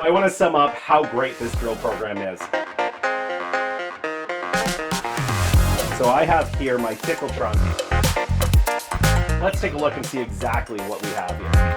I want to sum up how great this drill program is. So I have here my Tickle trunk. Let's take a look and see exactly what we have here.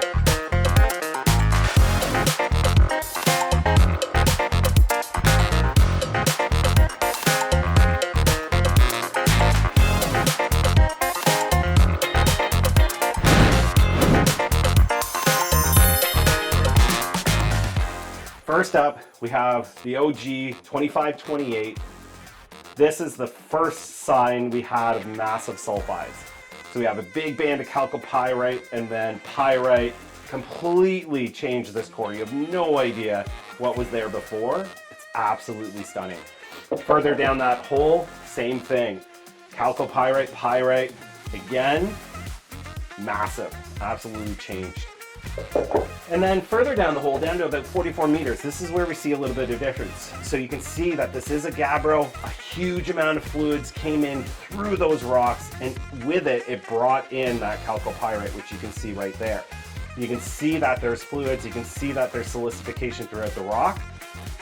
First up, we have the OG 2528. This is the first sign we had of massive sulfides. So we have a big band of chalcopyrite, and then pyrite completely changed this core. You have no idea what was there before. It's absolutely stunning. Further down that hole, same thing. Chalcopyrite, pyrite, again, massive, absolutely changed. And then further down the hole, down to about 44 meters, this is where we see a little bit of difference. So you can see that this is a gabbro. A huge amount of fluids came in through those rocks, and with it, it brought in that chalcopyrite, which you can see right there. You can see that there's fluids, you can see that there's silicification throughout the rock.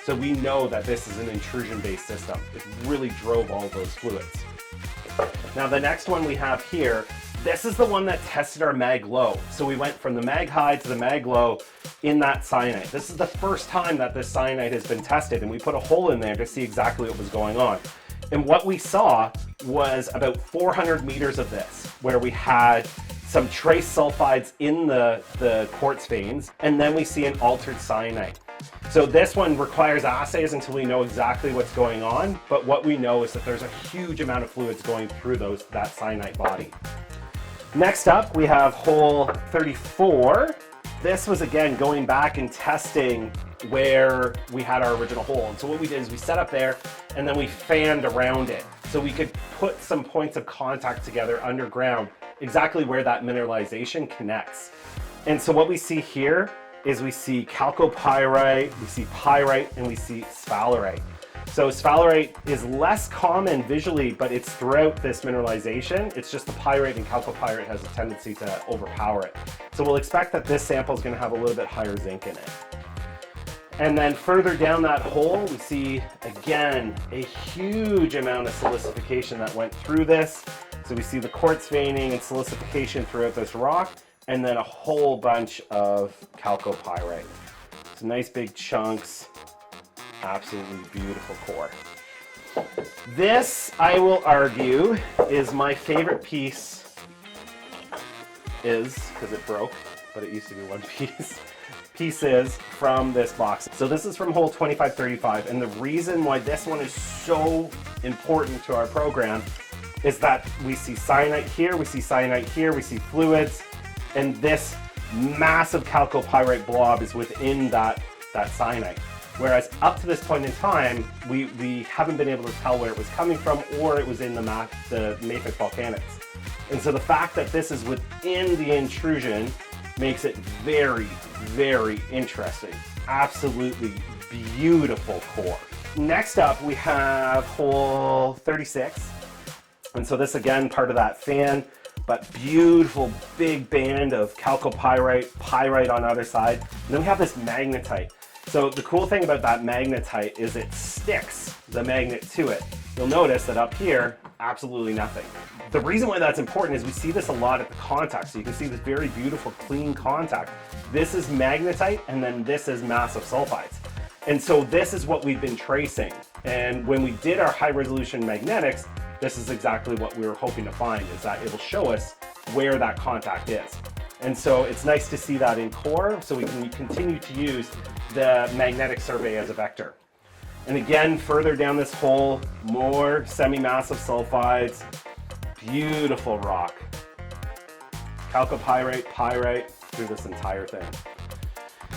So we know that this is an intrusion-based system. It really drove all those fluids. Now the next one we have here, this is the one that tested our mag low. So we went from the mag high to the mag low in that cyanide. This is the first time that this cyanide has been tested, and we put a hole in there to see exactly what was going on. And what we saw was about 400 meters of this, where we had some trace sulfides in the quartz veins, and then we see an altered cyanide. So this one requires assays until we know exactly what's going on, but what we know is that there's a huge amount of fluids going through that cyanide body. Next up, we have hole 34. This was again going back and testing where we had our original hole. And so what we did is we set up there and then we fanned around it. So we could put some points of contact together underground, exactly where that mineralization connects. And so what we see here is we see chalcopyrite, we see pyrite, and we see sphalerite. So sphalerite is less common visually, but it's throughout this mineralization. It's just the pyrite and chalcopyrite has a tendency to overpower it. So we'll expect that this sample is going to have a little bit higher zinc in it. And then further down that hole, we see, again, a huge amount of silicification that went through this. So we see the quartz veining and silicification throughout this rock, and then a whole bunch of chalcopyrite. So nice big chunks. Absolutely beautiful core. This, I will argue, is my favorite piece, because it broke, but it used to be one piece, pieces from this box. So this is from hole 2535, and the reason why this one is so important to our program is that we see cyanite here, we see cyanite here, we see fluids, and this massive chalcopyrite blob is within that cyanite. Whereas up to this point in time, we haven't been able to tell where it was coming from, or it was in the mafic volcanics. And so the fact that this is within the intrusion makes it very, very interesting. Absolutely beautiful core. Next up, we have hole 36. And so this, again, part of that fan, but beautiful big band of chalcopyrite, pyrite on either side. And then we have this magnetite. So the cool thing about that magnetite is it sticks the magnet to it. You'll notice that up here, absolutely nothing. The reason why that's important is we see this a lot at the contact. So you can see this very beautiful, clean contact. This is magnetite, and then this is massive sulfides. And so this is what we've been tracing. And when we did our high resolution magnetics, this is exactly what we were hoping to find, is that it will show us where that contact is. And so it's nice to see that in core, so we can continue to use the magnetic survey as a vector. And again, further down this hole, more semi-massive sulfides, beautiful rock. Chalcopyrite, pyrite through this entire thing.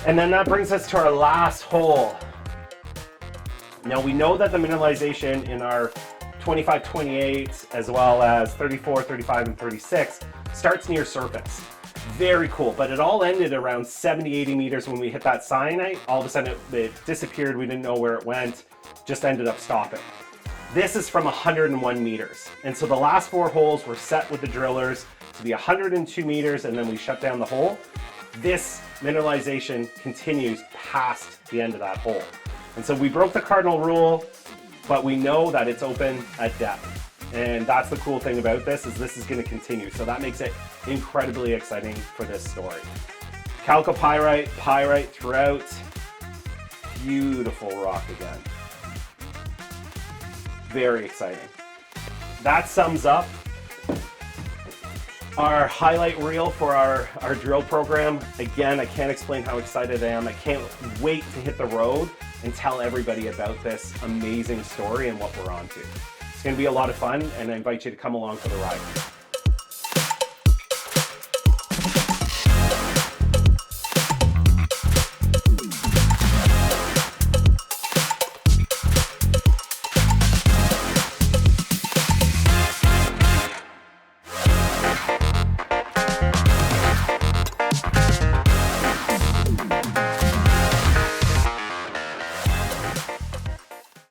And then that brings us to our last hole. Now we know that the mineralization in our 25, 28, as well as 34, 35, and 36 starts near surface. Very cool, but it all ended around 70, 80 meters when we hit that cyanite. All of a sudden it disappeared, we didn't know where it went, just ended up stopping. This is from 101 meters. And so the last 4 holes were set with the drillers to be 102 meters, and then we shut down the hole. this mineralization continues past the end of that hole. And so we broke the cardinal rule, but we know that it's open at depth. And that's the cool thing about this, is this is going to continue. So that makes it incredibly exciting for this story. Chalcopyrite, pyrite throughout. Beautiful rock again. Very exciting. That sums up our highlight reel for our drill program. Again, I can't explain how excited I am. I can't wait to hit the road and tell everybody about this amazing story and what we're on to. It's going to be a lot of fun, and I invite you to come along for the ride.